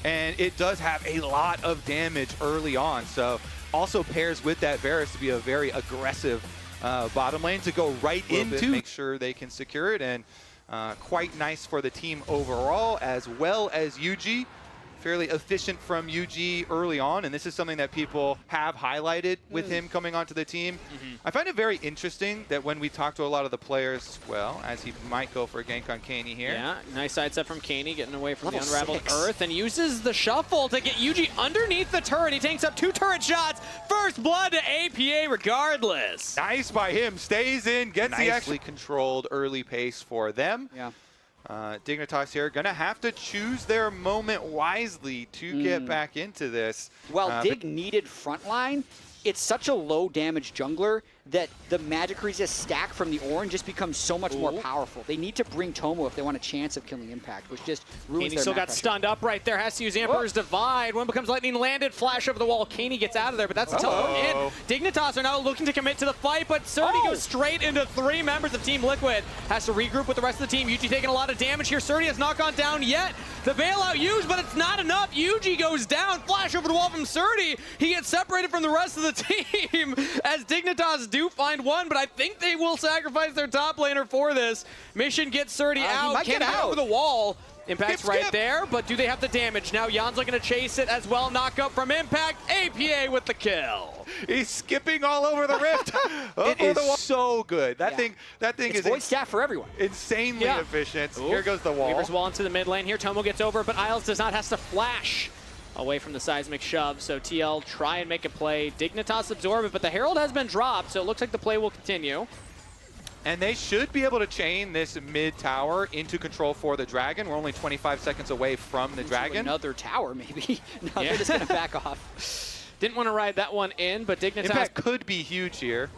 and it does have a lot of damage early on. So also pairs with that Varus to be a very aggressive bottom lane to go right into, make sure they can secure it, and quite nice for the team overall, as well as UG. Fairly efficient from UG early on, and this is something that people have highlighted with him coming onto the team. I find it very interesting that when we talk to a lot of the players, well, as he might go for a gank on Caney here. Yeah, nice sidestep from Caney, getting away from the Unraveled Earth, and uses the shuffle to get UG underneath the turret. He takes up 2 turret shots. First blood to APA regardless. Nice by him, stays in, gets the actually controlled early pace for them. Yeah. Dignitas here gonna have to choose their moment wisely to get back into this. Well, Dig needed frontline. It's such a low damage jungler that the magic resist stack from the Ornn just becomes so much more powerful. They need to bring Tomo if they want a chance of killing Impact, which just ruins their still got stunned up right there, has to use Emperor's Divide. One becomes lightning landed, flash over the wall. Caney gets out of there, but that's the teleport in. Dignitas are now looking to commit to the fight, but Surdy goes straight into 3 members of Team Liquid. Has to regroup with the rest of the team. UG taking a lot of damage here. Surdy has not gone down yet. The bailout used, but it's not enough. UG goes down, flash over the wall from Surdy. He gets separated from the rest of the team as Dignitas do find one, but I think they will sacrifice their top laner for this. Mission gets Surdy out. Can't get over the wall. Impact's right there, but do they have the damage? Now Jan's looking to chase it as well. Knock up from Impact. APA with the kill. He's skipping all over the rift. It is so good. That thing it's is voice staff for everyone. Insanely efficient. Here goes the wall. Weaver's wall into the mid lane here. Tomo gets over, but Isles does not, has to flash away from the seismic shove, so TL try and make a play. Dignitas absorb it, but the Herald has been dropped, so it looks like the play will continue. And they should be able to chain this mid tower into control for the Dragon. We're only 25 seconds away from the Dragon. Another tower, maybe. No, they're just going to back off. Didn't want to ride that one in, but Dignitas Impact could be huge here.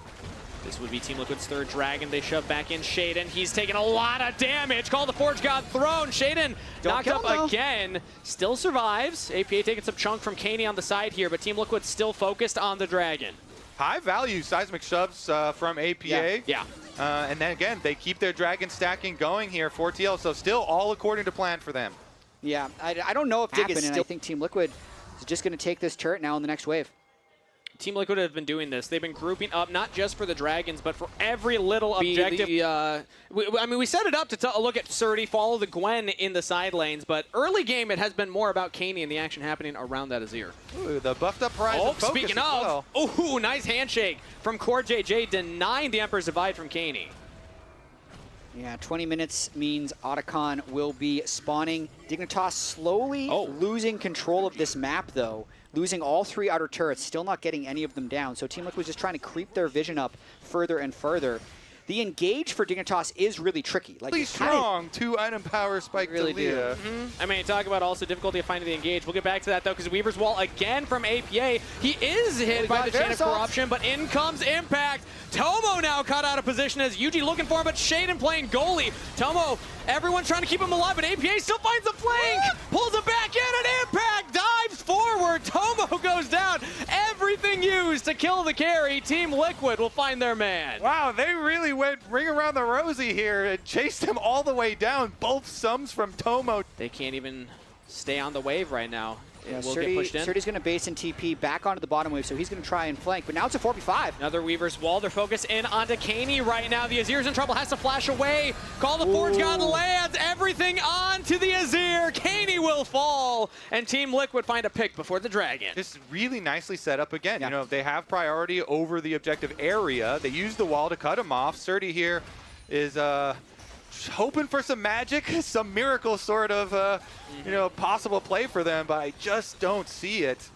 This would be Team Liquid's 3rd Dragon. They shove back in Shaden. He's taking a lot of damage. Call the Forge God Throne. Shaden knocked up again. Still survives. APA taking some chunk from Caney on the side here, but Team Liquid still focused on the Dragon. High value seismic shoves from APA. Yeah. And then again, they keep their Dragon stacking going here for TL, so still all according to plan for them. Yeah, I don't know if Dig is still... I think Team Liquid is just going to take this turret now in the next wave. Team Liquid have been doing this. They've been grouping up, not just for the Dragons, but for every little objective. I mean, we set it up to look at Surdy, follow the Gwen in the side lanes, but early game it has been more about Caney and the action happening around that Azir. Ooh, the buffed up Horizon focus speaking of, ooh, nice handshake from Core JJ, denying the Emperor's Divide from Caney. Yeah, 20 minutes means Otacon will be spawning. Dignitas slowly losing control of this map, though. Losing all 3 outer turrets, still not getting any of them down. So Team Liquid was just trying to creep their vision up further and further. The engage for Dignitas is really tricky. Like, really strong 2-item power spike really to Leah. I mean, talk about also difficulty of finding the engage. We'll get back to that, though, because Weaver's Wall again from APA. He is hit by the Chain of Corruption, but in comes Impact. Tomo now caught out of position as UG looking for him, but Shaden playing goalie. Tomo, everyone's trying to keep him alive, but APA still finds the flank. Pulls him back in, and Impact dives forward. Tomo goes down. Everything used to kill the carry. Team Liquid will find their man. Wow, they really went ring around the rosy here and chased him all the way down. Both sums from Tomo. They can't even stay on the wave right now. Yeah, will get pushed in. Surdy's going to base in TP back onto the bottom wave, so he's going to try and flank. But now it's a 4v5. Another Weaver's Wall. They're focused in onto Caney right now. The Azir's in trouble, has to flash away. Call the Forge God lands. Everything onto the Azir. Caney will fall. And Team Liquid find a pick before the Dragon. Just really nicely set up again. Yeah. You know, they have priority over the objective area. They use the wall to cut him off. Surdy here is hoping for some magic, some miracle sort of, you know, possible play for them, but I just don't see it.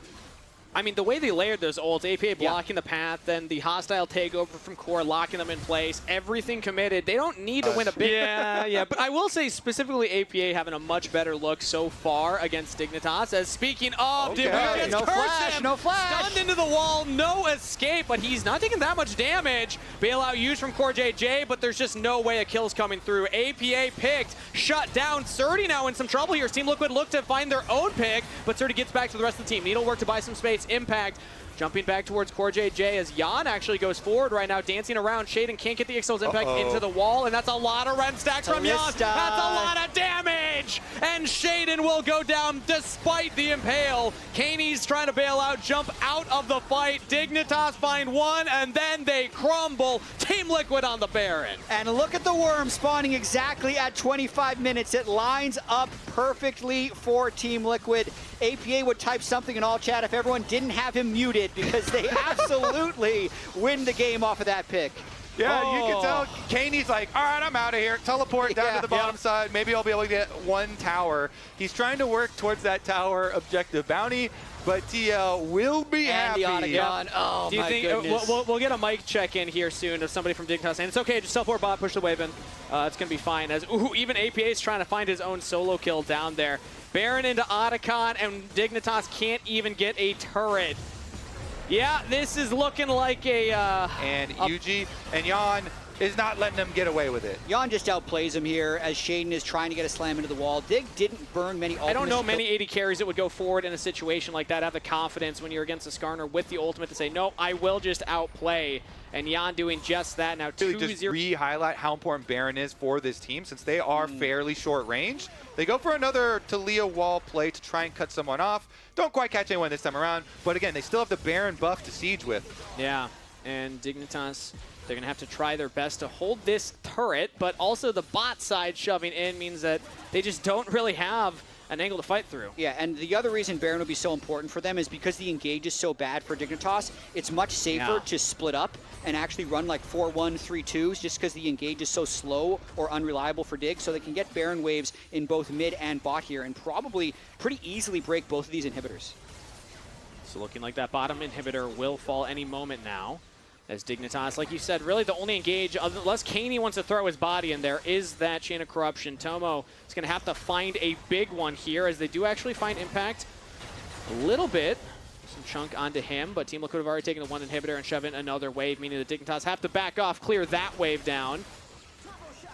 I mean, the way they layered those ults, APA blocking the path, then the hostile takeover from Core, locking them in place, everything committed. They don't need to win a big... Yeah, but I will say specifically APA having a much better look so far against Dignitas. As speaking of, no flash. Stunned into the wall, no escape, but he's not taking that much damage. Bailout used from Core JJ, but there's just no way a kill's coming through. APA picked, shut down. Surdy now in some trouble here. Team Liquid look to find their own pick, but Surdy gets back to the rest of the team. Needlework to buy some space. takes impact. Jumping back towards Core JJ as Jan actually goes forward right now, dancing around. Shaden can't get the Excel's impact into the wall, and that's a lot of rend stacks from Jan. That's a lot of damage! And Shaden will go down despite the impale. Kaney's trying to bail out, jump out of the fight. Dignitas find one, and then they crumble. Team Liquid on the Baron. And look at the worm spawning exactly at 25 minutes. It lines up perfectly for Team Liquid. APA would type something in all chat if everyone didn't have him muted, because they absolutely win the game off of that pick. Yeah, you can tell Kaney's like, all right, I'm out of here. Teleport down to the bottom side. Maybe I'll be able to get one tower. He's trying to work towards that tower objective bounty, but TL will be happy. Oh, do you think we'll get a mic check in here soon of somebody from Dignitas saying it's okay, just teleport bot, push the wave in. It's gonna be fine. As even APA is trying to find his own solo kill down there. Baron into Otacon, and Dignitas can't even get a turret. Yeah, this is looking like and Yuji and Jan is not letting them get away with it. Jan just outplays him here as Shaden is trying to get a slam into the wall. Dig didn't burn many ultimates. I don't know many 80 carries that would go forward in a situation like that, have the confidence when you're against a Skarner with the ultimate to say, no, I will just outplay. And Jan doing just that now. Really just re-highlight how important Baron is for this team since they are fairly short range. They go for another Talia wall play to try and cut someone off. Don't quite catch anyone this time around, but again, they still have the Baron buff to siege with. Yeah, and Dignitas, they're going to have to try their best to hold this turret, but also the bot side shoving in means that they just don't really have an angle to fight through. Yeah, and the other reason Baron will be so important for them is because the engage is so bad for Dignitas. It's much safer to split up and actually run like 4-1, 3-2s just because the engage is so slow or unreliable for Dig, so they can get Baron waves in both mid and bot here and probably pretty easily break both of these inhibitors. So looking like that bottom inhibitor will fall any moment now. As Dignitas, like you said, really the only engage, unless Kaney wants to throw his body in there, is that Chain of Corruption. Tomo is going to have to find a big one here, as they do actually find impact a little bit. Some chunk onto him, but Team Liquid have already taken the one inhibitor and shoved in another wave, meaning the Dignitas have to back off, clear that wave down.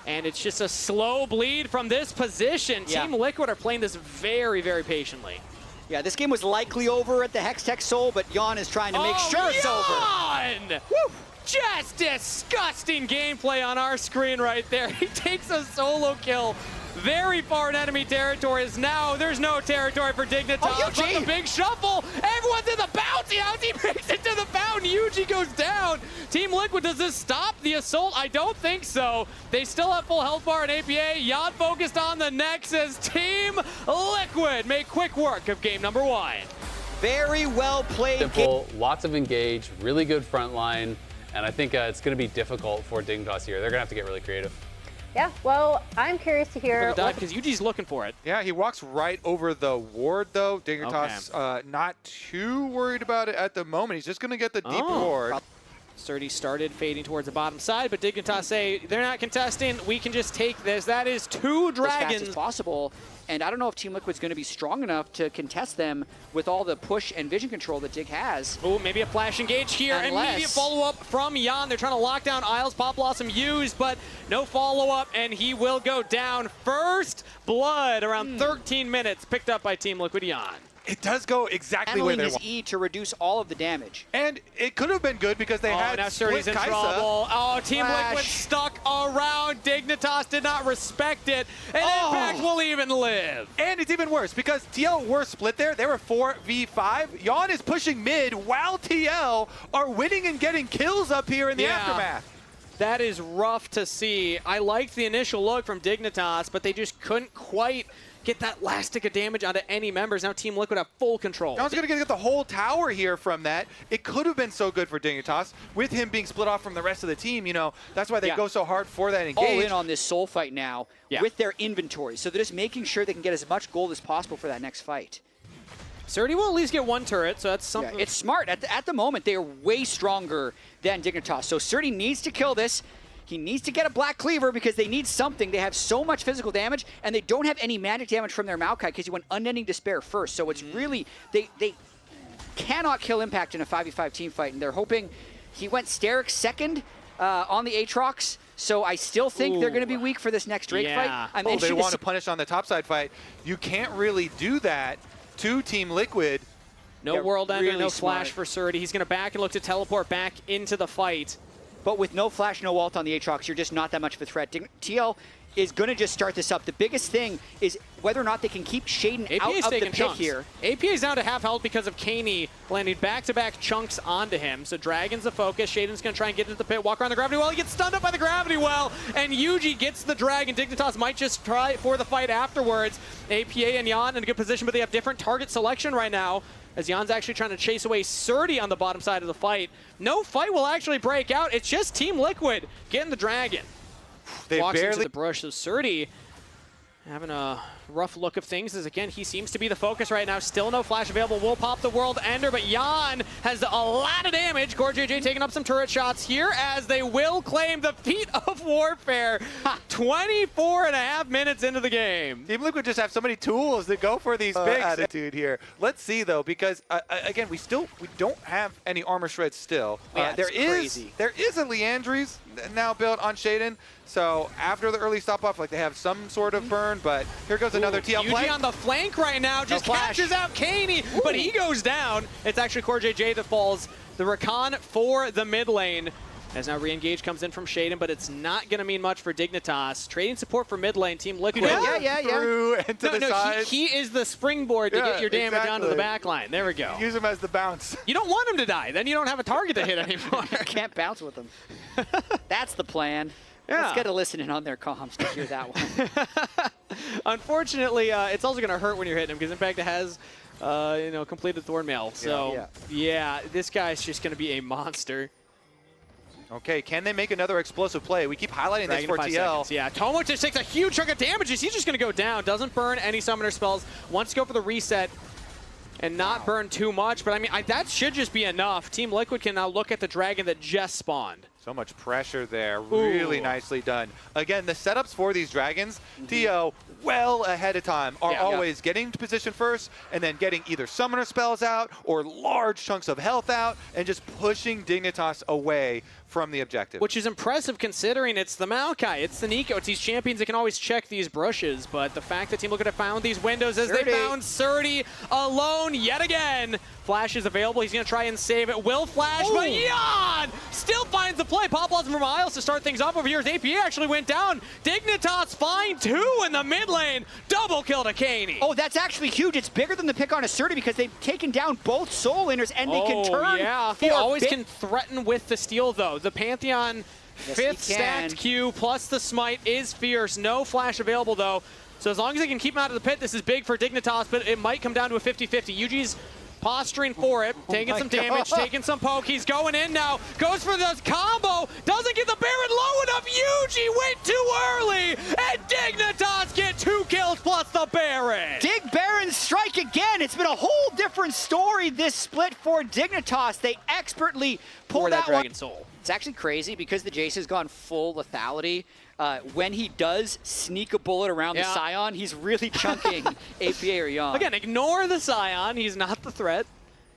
And it's just a slow bleed from this position. Team Liquid are playing this very, very patiently. Yeah, this game was likely over at the Hextech Soul, but Jan is trying to make sure it's over. Woo! Just disgusting gameplay on our screen right there. He takes a solo kill very far in enemy territory. Now there's no territory for Dignitas. But the big shuffle. Everyone's in the bounty. He makes it to the fountain. Yuji goes down. Team Liquid, does this stop the assault? I don't think so. They still have full health bar in APA. Jan focused on the Nexus. Team Liquid make quick work of game number 1. Very well played. Simple, lots of engage, really good front line, and I think it's going to be difficult for Dignitas here. They're going to have to get really creative. Yeah, well, I'm curious to hear. Because Yuji's looking for it. Yeah, he walks right over the ward, though. Dignitas not too worried about it at the moment. He's just going to get the deep ward. Sturdy started fading towards the bottom side, but Dignitas say, they're not contesting. We can just take this. That is 2 dragons. As fast as possible. And I don't know if Team Liquid's going to be strong enough to contest them with all the push and vision control that Dig has. Oh, maybe a flash engage here. Immediate follow-up from Jan. They're trying to lock down Isles. Pop Blossom used, but no follow-up, and he will go down. First blood around 13 minutes, picked up by Team Liquid Jan. It does go exactly where they want. E to reduce all of the damage. And it could have been good because they had now Sturdy's in trouble. Oh, Team Liquid stuck around. Dignitas did not respect it. And Impact will even live. And it's even worse because TL were split there. They were 4v5. Jan is pushing mid while TL are winning and getting kills up here in the aftermath. That is rough to see. I liked the initial look from Dignitas, but they just couldn't quite get that last tick of damage onto any members. Now Team Liquid have full control. Now he's going to get the whole tower here from that. It could have been so good for Dignitas with him being split off from the rest of the team. You know, that's why they go so hard for that engage. All in on this soul fight now with their inventory. So they're just making sure they can get as much gold as possible for that next fight. Surdy will at least get 1 turret, so that's something. Yeah, it's smart. At the moment, they are way stronger than Dignitas. So Surdy needs to kill this. He needs to get a Black Cleaver because they need something. They have so much physical damage, and they don't have any magic damage from their Maokai because he went Unending Despair first. So it's really, they cannot kill Impact in a 5v5 team fight, and they're hoping he went Sterix second on the Aatrox. So I still think they're going to be weak for this next Drake fight. They want to punish on the topside fight. You can't really do that to Team Liquid No World Ender, really no smart. flash for Surdy. He's going to back and look to teleport back into the fight. But with no flash, no ult on the Aatrox, you're just not that much of a threat. TL is going to just start this up. The biggest thing is whether or not they can keep Shaden out of the pit here. APA is down to half health because of Kaney landing back-to-back chunks onto him. So Dragon's the focus. Shaden's going to try and get into the pit, walk around the gravity well. He gets stunned up by the gravity well, and Yuji gets the Dragon. Dignitas might just try for the fight afterwards. APA and Jan in a good position, but they have different target selection right now, as Jan's actually trying to chase away Surdy on the bottom side of the fight. No fight will actually break out. It's just Team Liquid getting the Dragon. They Walks barely into the brush. So Surdy having a rough look of things, as again he seems to be the focus right now. Still no flash available. Will pop the World Ender, but Jan has a lot of damage. CoreJJ taking up some turret shots here as they will claim the feat of warfare. 24.5 minutes into the game. Team Liquid just have so many tools to go for these big attitude here. Let's see though, because again, we don't have any armor shreds still. Yeah, there is a Leandry's now built on Shaden. So after the early stop off, like they have some sort of burn, but here goes another TL play. Yuji on the flank right now, just catches out Kaney, but he goes down. It's actually CoreJJ that falls. The Rakan for the mid lane. As now re-engage comes in from Shaden, but it's not going to mean much for Dignitas. Trading support for mid lane, Team Liquid. Through and to the side. He is the springboard to get your damage onto the back line. There we go. Use him as the bounce. You don't want him to die. Then you don't have a target to hit anymore. You can't bounce with them. That's the plan. Yeah. Let's get a listening on their comms to hear that one. Unfortunately, it's also going to hurt when you're hitting him because Impact has completed Thornmail. So, yeah, this guy's just going to be a monster. Okay, can they make another explosive play? We keep highlighting this for TL. Seconds. Yeah, Tomo just takes a huge chunk of damages. He's just going to go down. Doesn't burn any summoner spells. Wants to go for the reset and not burn too much. But, I mean, that should just be enough. Team Liquid can now look at the Dragon that just spawned. So much pressure there. Really nicely done. Again, the setups for these Dragons, TO, well ahead of time, are always getting to position first and then getting either summoner spells out or large chunks of health out and just pushing Dignitas away from the objective. Which is impressive considering it's the Maokai, it's the Nico, it's these champions that can always check these brushes, but the fact that Team Liquid have found these windows as they found Surdy alone yet again. Flash is available, he's going to try and save it. Will flash, but Jan still finds the play. Pop Blossom from Miles to start things off over here as APA actually went down. Dignitas find two in the mid lane. Double kill to Kaney. Oh, that's actually huge. It's bigger than the pick on Surdy because they've taken down both soul laners and they can turn. Yeah, he always can threaten with the steal though. The Pantheon fifth stacked Q plus the smite is fierce. No flash available though. So as long as they can keep him out of the pit, this is big for Dignitas, but it might come down to a 50-50. Yuji's posturing for it, taking some damage, taking some poke. He's going in now, goes for the combo, doesn't get the Baron low enough. Yuji went too early, and Dignitas get 2 kills plus the Baron. Dig Baron strike again. It's been a whole different story this split for Dignitas. They expertly pulled that Dragon Soul. It's actually crazy because the Jace has gone full lethality. When he does sneak a bullet around the Scion, he's really chunking APA or Jan. Again, ignore the Scion. He's not the threat.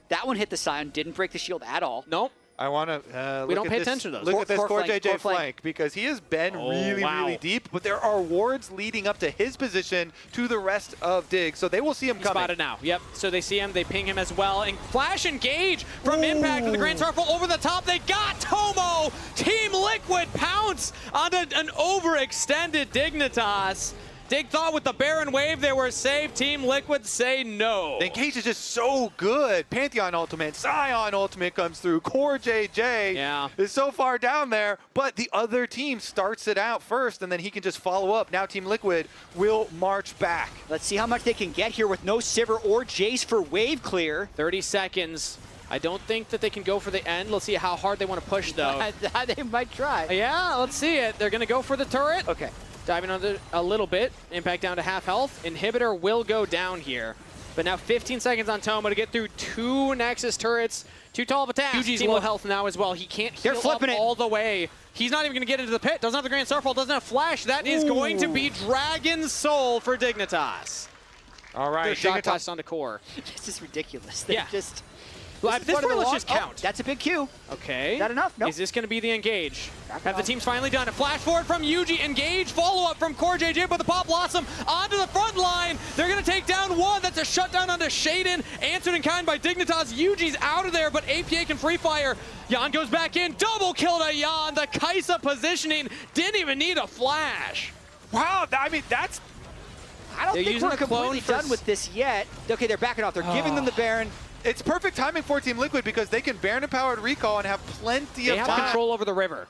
That one hit the Scion, didn't break the shield at all. Nope. I want to we don't pay attention to those. Look at this CoreJJ flank because he has been really deep, but there are wards leading up to his position to the rest of Dig, so they will see him coming. Spotted now. Yep. So they see him, they ping him as well, and flash engage from Impact with the Grand Starfall over the top. They got Tomo. Team Liquid pounce on an overextended Dignitas. Dig thought with the Baron wave they were safe. Team Liquid say no. The engage is just so good. Pantheon ultimate, Scion ultimate comes through. CoreJJ is so far down there, but the other team starts it out first, and then he can just follow up. Now Team Liquid will march back. Let's see how much they can get here with no Sivir or Jace for wave clear. 30 seconds. I don't think that they can go for the end. Let's see how hard they want to push, though. They might try. Yeah, let's see it. They're going to go for the turret. Okay. Diving under a little bit. Impact down to half health. Inhibitor will go down here. But now 15 seconds on Tomo to get through 2 Nexus turrets. Too tall of a task. Yuji's low health now as well. He can't heal up all the way. He's not even going to get into the pit. Doesn't have the Grand Starfall. Doesn't have Flash. That is going to be Dragon Soul for Dignitas. All right. Shot tossed onto core. This is ridiculous. They just... Well, at this point, let's just count. That's a big Q. Okay. Is that enough? Nope. Is this going to be the engage? Back Have the off. teams finally done it? Flash forward from Yuji, engage, follow-up from CoreJJ, but the Pop Blossom onto the front line. They're going to take down one. That's a shutdown onto Shaden. Answered in kind by Dignitas. Yuji's out of there, but APA can free fire. Jan goes back in. Double kill to Jan. The Kaisa positioning. Didn't even need a flash. Wow, I mean, that's... I don't They're think using we're the clone completely for done with this yet. Okay, they're backing off. They're giving them the Baron. It's perfect timing for Team Liquid because they can Baron-empowered recall and have plenty They of have time. control over the river.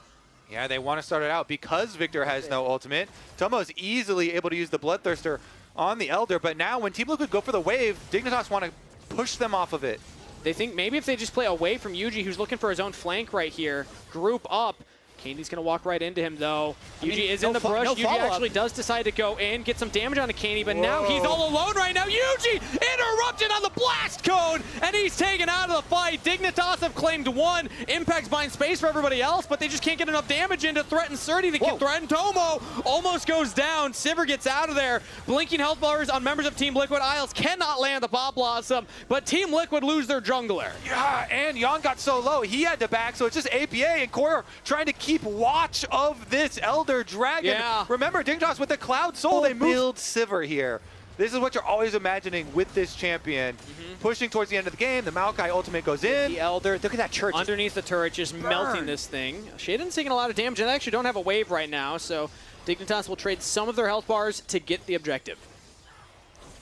Yeah, they want to start it out because Victor has no ultimate. Tomo's easily able to use the Bloodthirster on the Elder, but now when Team Liquid go for the wave, Dignitas want to push them off of it. They think maybe if they just play away from Yuji, who's looking for his own flank right here, group up. Candy's going to walk right into him, though. Yuji is in the brush. Yuji actually does decide to go in, get some damage on the Candy, but now he's all alone right now. Yuji interrupted on the blast code, and he's taken out of the fight. Dignitas have claimed one. Impact's buying space for everybody else, but they just can't get enough damage in to threaten Surdy. They can threaten Tomo. Almost goes down. Sivir gets out of there. Blinking health bars on members of Team Liquid. Isles cannot land the Pop Blossom, but Team Liquid lose their jungler. Yeah, and Jan got so low, he had to back, so it's just APA and Core trying to keep watch of this Elder Dragon. Yeah. Remember, Dignitas with the Cloud Soul, they build Sivir here. This is what you're always imagining with this champion. Pushing towards the end of the game, the Maokai ultimate goes in. The Elder, look at that church. Underneath the turret, just melting this thing. Shaden's taking a lot of damage, and they actually don't have a wave right now, so Dignitas will trade some of their health bars to get the objective.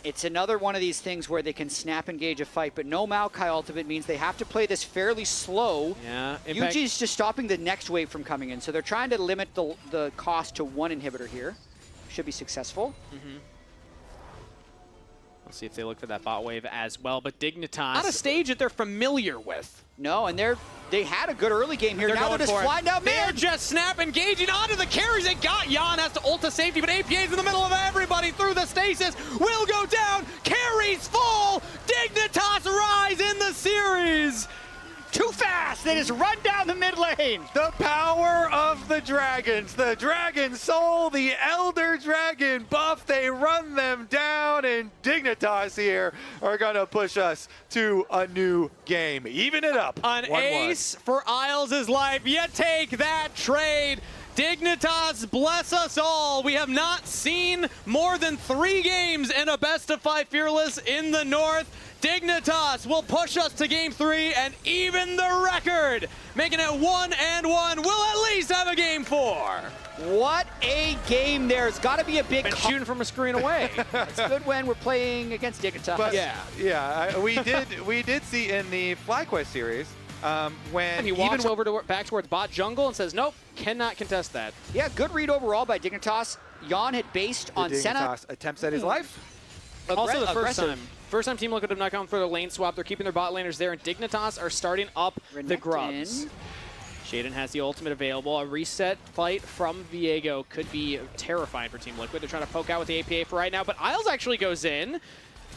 It's another one of these things where they can snap engage a fight, but no Maokai ultimate means they have to play this fairly slow. Yeah, Yuji's just stopping the next wave from coming in, so they're trying to limit the cost to one inhibitor here. Should be successful. We'll see if they look for that bot wave as well, but Dignitas, not a stage that they're familiar with. No, and they had a good early game here. Now they're just flying down mid. They're just snap engaging onto the carries. They got Jan, has to ult to safety, but APA's in the middle of everybody through the stasis. Will go down. Carries full. Dignitas rise in the series. Too fast! They just run down the mid lane! The power of the dragons. The Dragon Soul, the Elder Dragon buff. They run them down, and Dignitas here are going to push us to a new game. Even it up. An 1-1. ace for Isles' life. You take that trade. Dignitas, bless us all. We have not seen more than 3 games in a best-of-5 Fearless in the North. Dignitas will push us to Game 3 and even the record, making it 1-1. We'll at least have a Game 4. What a game there. It's got to be a big... Been shooting from a screen away. It's good when we're playing against Dignitas. But we did see in the FlyQuest series when And he walks over back towards bot jungle and says, nope, cannot contest that. Yeah, good read overall by Dignitas. Jan had based on Senna. Dignitas attempts at his life. Also the Aggressive. first time Team Liquid have not gone for the lane swap. They're keeping their bot laners there, and Dignitas are starting up the grubs. Shaden has the ultimate available. A reset fight from Viego could be terrifying for Team Liquid. They're trying to poke out with the APA for right now, but Isles actually goes in.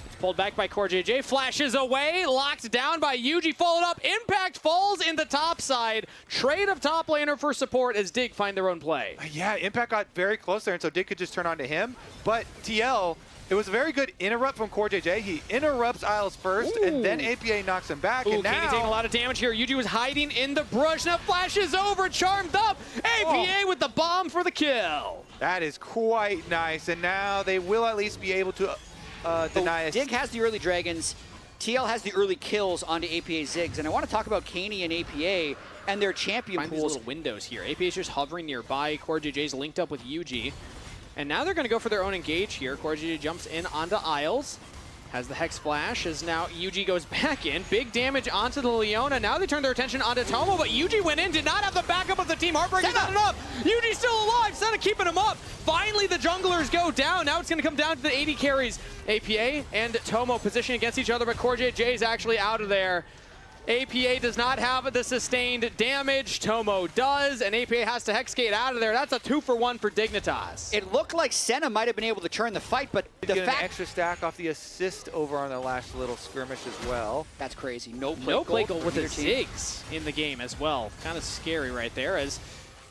It's pulled back by CoreJJ, flashes away, locked down by Yuji, followed up. Impact falls in the top side. Trade of top laner for support as Dig find their own play. Yeah, Impact got very close there, and so Dig could just turn on to him. But TL, it was a very good interrupt from CoreJJ. He interrupts Isles first, and then APA knocks him back. And now Candy taking a lot of damage here. Yuji was hiding in the brush. Now flashes over, charmed up. APA with the bomb for the kill. that is quite nice, and now they will at least be able to deny us. Dig has the early dragons. TL has the early kills onto APA Ziggs. And I want to talk about Kaney and APA and their champion Find these pools. little windows here. APA is just hovering nearby. CoreJJ's linked up with Yuji. And now they're going to go for their own engage here. CoreJJ jumps in onto Isles. Has the Hex Flash as now Yuji goes back in. Big damage onto the Leona. Now they turn their attention onto Tomo, but Yuji went in, did not have the backup of the team. Heartbreak is not enough. Yuji's still alive. Senna keeping him up. Finally, the junglers go down. Now it's going to come down to the 80 carries. APA and Tomo positioning against each other, but CoreJJ is actually out of there. APA does not have the sustained damage. Tomo does, and APA has to Hexgate out of there. That's a 2-for-1 for Dignitas. It looked like Senna might have been able to turn the fight, but the Get an fact... extra stack off the assist over on the last little skirmish as well. That's crazy. No play goal for with the either team. Ziggs in the game as well. Kind of scary right there as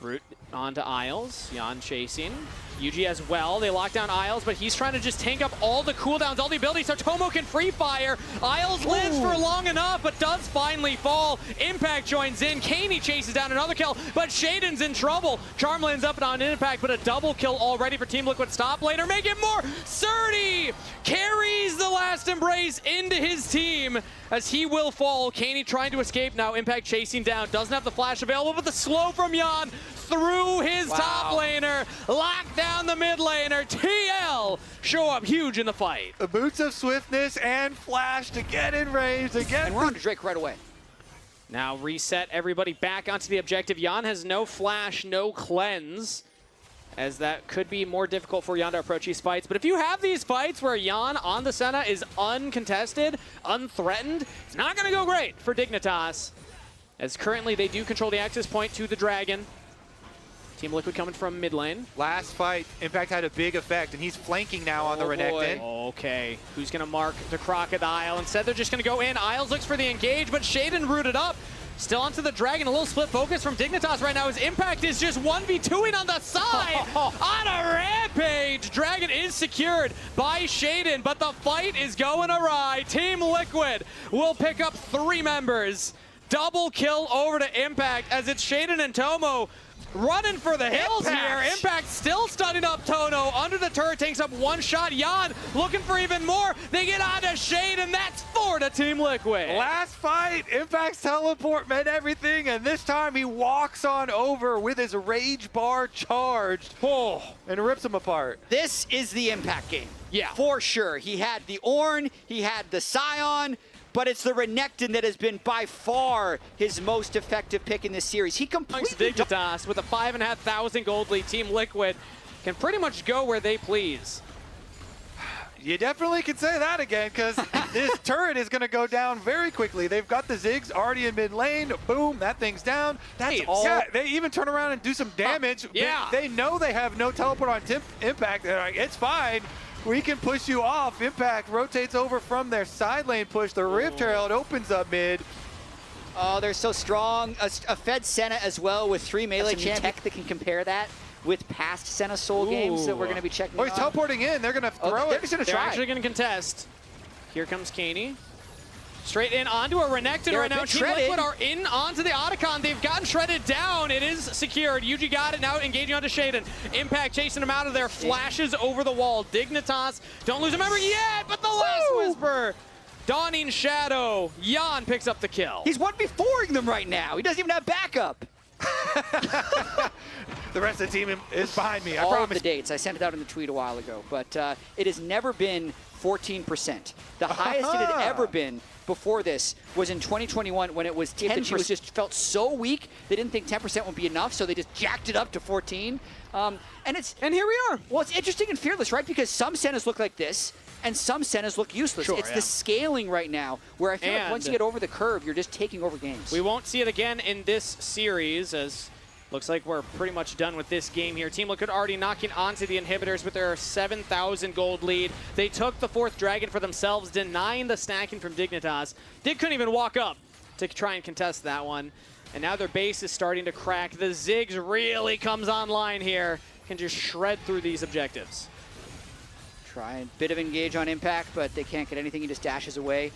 Root onto Isles. Jan chasing. Yuji as well. They lock down Isles, but he's trying to just tank up all the cooldowns, all the abilities, so Tomo can free fire. Isles lives for long enough, but does finally fall. Impact joins in. Kaney chases down another kill, but Shaden's in trouble. Charm lands up on Impact, but a double kill already for Team Liquid's top laner. Make it more. Surdy carries the last embrace into his team as he will fall. Kaney trying to escape now. Impact chasing down. Doesn't have the flash available, but the slow from Jan through his top laner. Lock down the mid laner. TL show up huge in the fight. The boots of swiftness and flash to get in range again. And we're on to Drake right away. Now reset everybody back onto the objective. Jan has no flash, no cleanse, as that could be more difficult for Jan to approach these fights. But if you have these fights where Jan on the Senna is uncontested, unthreatened, it's not going to go great for Dignitas, as currently they do control the access point to the Dragon. Team Liquid coming from mid lane. Last fight, Impact had a big effect, and he's flanking now on the Renekton. Okay, who's going to mark the Crocodile? Instead, they're just going to go in. Isles looks for the engage, but Shaden rooted up. Still onto the Dragon. A little split focus from Dignitas right now. His Impact is just 1v2ing on the side. On a rampage. Dragon is secured by Shaden, but the fight is going awry. Team Liquid will pick up 3 members. Double kill over to Impact as it's Shaden and Tomo running for the hills here. Impact still stunning up Tono. Under the turret, takes up 1 shot. Jan looking for even more. They get on to Shade, and that's 4 to Team Liquid. Last fight, Impact's teleport meant everything, and this time he walks on over with his rage bar charged. And rips him apart. This is the Impact game. Yeah. For sure. He had the Ornn, he had the Scion, but it's the Renekton that has been by far his most effective pick in this series. He completely Dignitas with a 5,500 gold lead. Team Liquid can pretty much go where they please. You definitely can say that again, because this turret is going to go down very quickly. They've got the Ziggs already in mid lane. Boom, that thing's down. That's all. Yeah, they even turn around and do some damage. Yeah. They know they have no teleport on Impact. They're like, it's fine. We can push you off. Impact rotates over from their side lane push. The Rift Herald opens up mid. Oh, they're so strong. A Fed Senna as well with 3 melee tech that can compare that with past Senna Soul games that we're going to be checking he's teleporting in. They're going to throw it. They're just going to try. They're actually going to contest. Here comes Kaney. Straight in onto a Renekton right now. Team Liquid are in onto the Otacon. They've gotten shredded down. It is secured. Yuji got it now, engaging onto Shaden. Impact chasing him out of there. Flashes over the wall. Dignitas don't lose a member yet, but the last whisper. Dawning Shadow. Jan picks up the kill. He's 1v4ing them right now. He doesn't even have backup. The rest of the team is behind me. I All promise. of the dates. I sent it out in the tweet a while ago, but it has never been 14%. The highest it had ever been before this was in 2021 when it was 10. She was just felt so weak they didn't think 10% would be enough, so they just jacked it up to 14. And here we are. Well, it's interesting and fearless, right? Because some Sennas look like this, and some Sennas look useless. It's the scaling right now where I feel like once you get over the curve, you're just taking over games. We won't see it again in this series, as looks like we're pretty much done with this game here. Team Liquid already knocking onto the inhibitors with their 7,000 gold lead. They took the 4th Dragon for themselves, denying the stacking from Dignitas. Dig couldn't even walk up to try and contest that one. And now their base is starting to crack. The Ziggs really comes online here. Can just shred through these objectives. Try a bit of engage on Impact, but they can't get anything. He just dashes away.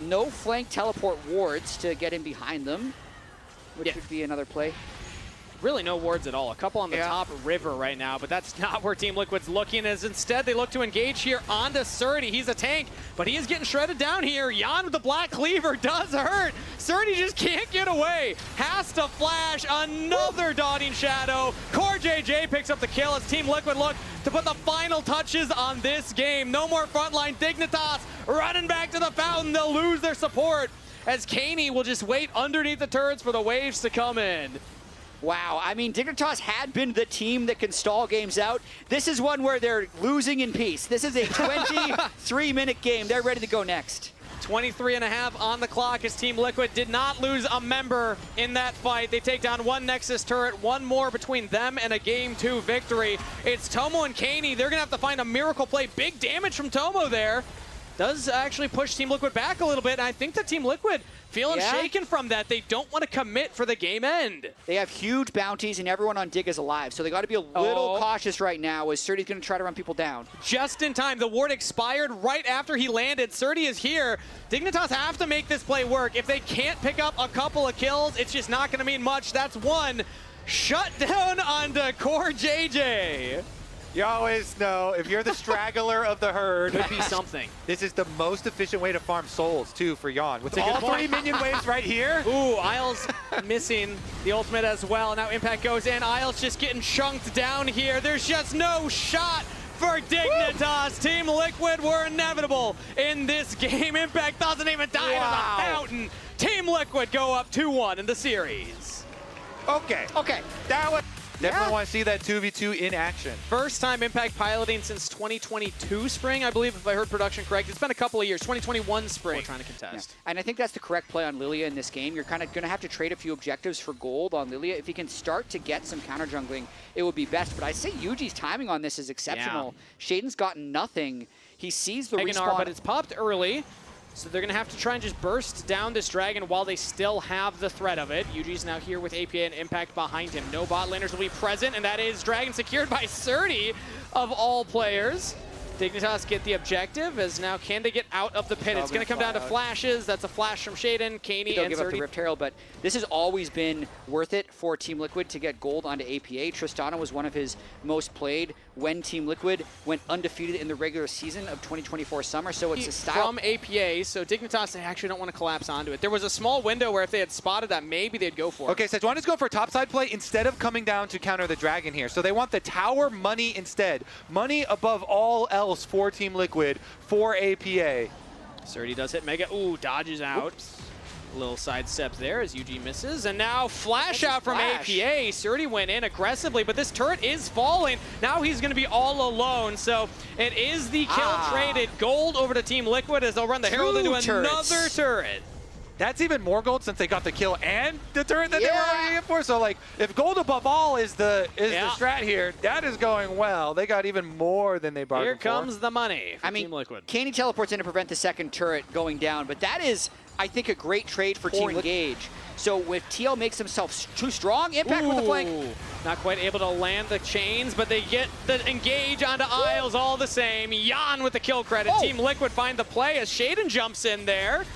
No flank teleport wards to get in behind them, which would be another play. Really no wards at all. A couple on the top river right now, but that's not where Team Liquid's looking, as instead they look to engage here onto Surdy. He's a tank, but he is getting shredded down here. Jan with the Black Cleaver does hurt. Surdy just can't get away. Has to flash another Dawning Shadow. Core JJ picks up the kill as Team Liquid look to put the final touches on this game. No more frontline. Dignitas running back to the fountain. They'll lose their support as Kaney will just wait underneath the turrets for the waves to come in. Wow, I mean, Dignitas had been the team that can stall games out. This is one where they're losing in peace. This is a 23-minute game. They're ready to go next. 23.5 on the clock as Team Liquid did not lose a member in that fight. They take down 1 Nexus turret, 1 more between them and a Game 2 victory. It's Tomo and Kaney. They're going to have to find a miracle play. Big damage from Tomo there. does actually push Team Liquid back a little bit. And I think that Team Liquid feeling shaken from that. They don't want to commit for the game end. They have huge bounties and everyone on Dig is alive, so they got to be a little cautious right now as Surdy's going to try to run people down. Just in time. The ward expired right after he landed. Surdy is here. Dignitas have to make this play work. If they can't pick up a couple of kills, it's just not going to mean much. That's one. Shut down onto Core JJ. You always know, if you're the straggler of the herd, Could be something. this is the most efficient way to farm souls, too, for Yon. With all 3 minion waves right here. Ooh, Isles missing the ultimate as well. Now Impact goes in. Isles just getting chunked down here. There's just no shot for Dignitas. Woo! Team Liquid were inevitable in this game. Impact doesn't even die to the fountain. Team Liquid go up 2-1 in the series. Okay. That was... Definitely want to see that 2v2 in action. First time Impact piloting since 2022 spring, I believe, if I heard production correct. It's been a couple of years, 2021 spring. We're trying to contest. Yeah. And I think that's the correct play on Lilia in this game. You're kind of going to have to trade a few objectives for gold on Lilia. If he can start to get some counter jungling, it would be best. But I say Yuji's timing on this is exceptional. Yeah. Shaden's gotten nothing. He sees the respawn. But it's popped early. So they're going to have to try and just burst down this dragon while they still have the threat of it. Yuji's now here with APA and Impact behind him. No bot laners will be present, and that is dragon secured by Surdy of all players. Dignitas get the objective, as now can they get out of the pit? It's going to come down to flashes. That's a flash from Shaden, Kaney, They'll and give up the Surdy. Rift Herald, but this has always been worth it for Team Liquid to get gold onto APA. Tristana was one of his most played when Team Liquid went undefeated in the regular season of 2024 summer, so it's a style. From APA, so Dignitas, they actually don't want to collapse onto it. There was a small window where if they had spotted that, maybe they'd go for it. Okay, so Sejuani's go for a topside play instead of coming down to counter the dragon here. So they want the tower money instead. Money above all else for Team Liquid for APA. Surdy does hit Mega. Ooh, dodges out. Oops. A little sidestep there as UG misses. And now flash out from APA. Surdy went in aggressively, but this turret is falling. Now he's going to be all alone. So it is the kill traded gold over to Team Liquid as they'll run the Herald into another turret. That's even more gold since they got the kill and the turret that they were already in for. So, like, if gold above all is the strat here, that is going well. They got even more than they bargained for. Here comes the money for Team Liquid. Kaney teleports in to prevent the second turret going down, but that is, I think, a great trade for Team Engage. So if TL makes himself too strong, Impact with the flank. Not quite able to land the chains, but they get the engage onto Isles all the same. Yon with the kill credit. Team Liquid find the play as Shaden jumps in there.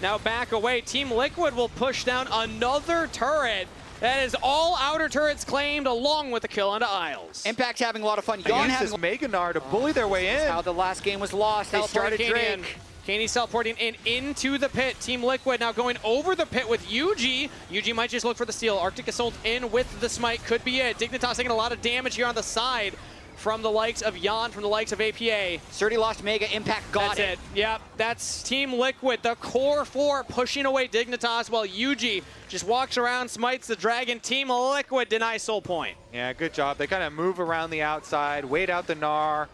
Now back away. Team Liquid will push down another turret. That is all outer turrets claimed along with the kill onto Isles. Impact's having a lot of fun. Yon has Meganar to bully their way in. That's how the last game was lost. They started Drake. Kaney's teleporting into the pit. Team Liquid now going over the pit with UG. UG might just look for the steal. Arctic Assault in with the smite. Could be it. Dignitas taking a lot of damage here on the side from the likes of Yon, from the likes of APA. Surdy lost Mega. Impact got it. Yep, that's Team Liquid. The core four pushing away Dignitas while UG just walks around, smites the dragon. Team Liquid denies soul point. Yeah, good job. They kind of move around the outside, wait out the Gnar.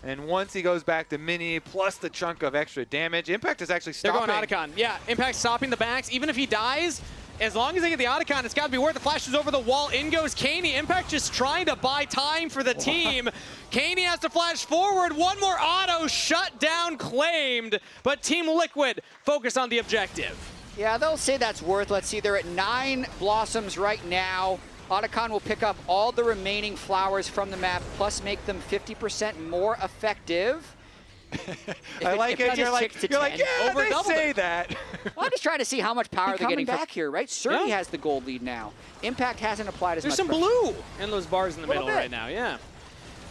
And once he goes back to Mini, plus the chunk of extra damage, Impact is actually stopping. They're going Otacon. Yeah, Impact stopping the backs. Even if he dies, as long as they get the Otacon, it's got to be worth it. Flashes over the wall. In goes Kaney. Impact just trying to buy time for the team. Kaney has to flash forward. One more auto. Shut down claimed. But Team Liquid focused on the objective. Yeah, they'll say that's worth. Let's see. They're at 9 blossoms right now. Otacon will pick up all the remaining flowers from the map, plus make them 50% more effective. I like it. You're like, yeah, they say that. Well, I'm just trying to see how much power they're getting back here, right? Surdy has the gold lead now. Impact hasn't applied as much. There's some blue in those bars in the middle right now, yeah.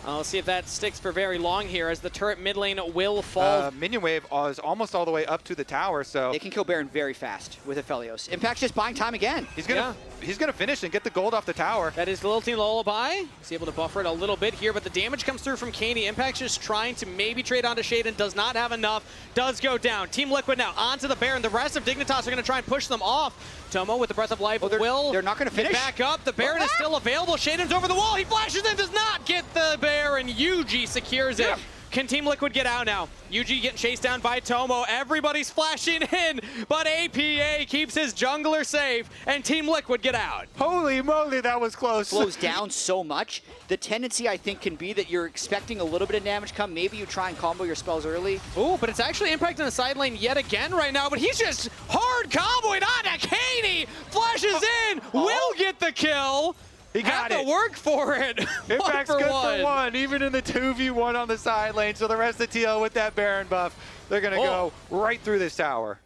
Let's see if that sticks for very long here as the turret mid lane will fall. Minion wave is almost all the way up to the tower, so they can kill Baron very fast with Aphelios. Impact's just buying time again. He's gonna finish and get the gold off the tower. That is the little team Lullaby. He's able to buffer it a little bit here, but the damage comes through from Kaney. Impact's just trying to maybe trade onto Shaden, does not have enough, does go down. Team Liquid now onto the Baron. The rest of Dignitas are gonna try and push them off. Tomo with the Breath of Life they're not gonna finish. Back up. The Baron is still available. Shaden's over the wall. He flashes in, does not get the Baron. UG secures it. Can Team Liquid get out now? UG getting chased down by Tomo. Everybody's flashing in, but APA keeps his jungler safe, and Team Liquid get out. Holy moly, that was close. Slows down so much. The tendency, I think, can be that you're expecting a little bit of damage come. Maybe you try and combo your spells early. Ooh, but it's actually impacting the side lane yet again right now, but he's just hard comboing onto Katie. Flashes in, will get the kill. He got Had it. to work for it. Impact's good for one, even in the 2v1 on the side lane. So the rest of TL with that Baron buff, they're going to go right through this tower.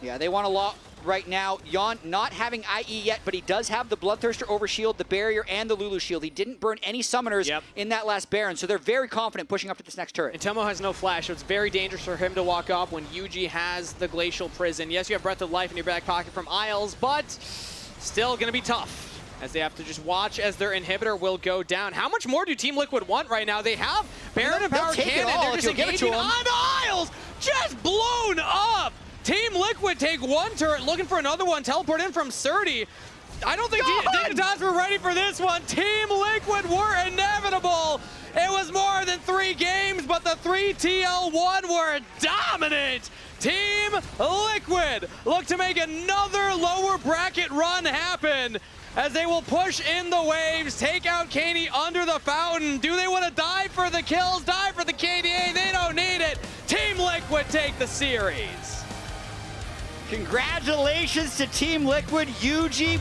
Yeah, they want a lot right now. Yon not having IE yet, but he does have the Bloodthirster Overshield, the Barrier, and the Lulu Shield. He didn't burn any Summoners in that last Baron, so they're very confident pushing up to this next turret. And Tomo has no flash, so it's very dangerous for him to walk up when UG has the Glacial Prison. Yes, you have Breath of Life in your back pocket from Isles, but still going to be tough, as they have to just watch as their inhibitor will go down. How much more do Team Liquid want right now? They have Baron and Power Cannon. They're just engaging on Isles, just blown up. Team Liquid take one turret, looking for another one. Teleport in from Surdy. I don't think Dignitas were ready for this one. Team Liquid were inevitable. It was more than 3 games, but the 3TL1 were dominant. Team Liquid look to make another lower bracket run happen, as they will push in the waves, take out Katie under the fountain. Do they want to die for the kills, die for the KDA? They don't need it. Team Liquid take the series. Congratulations to Team Liquid. UG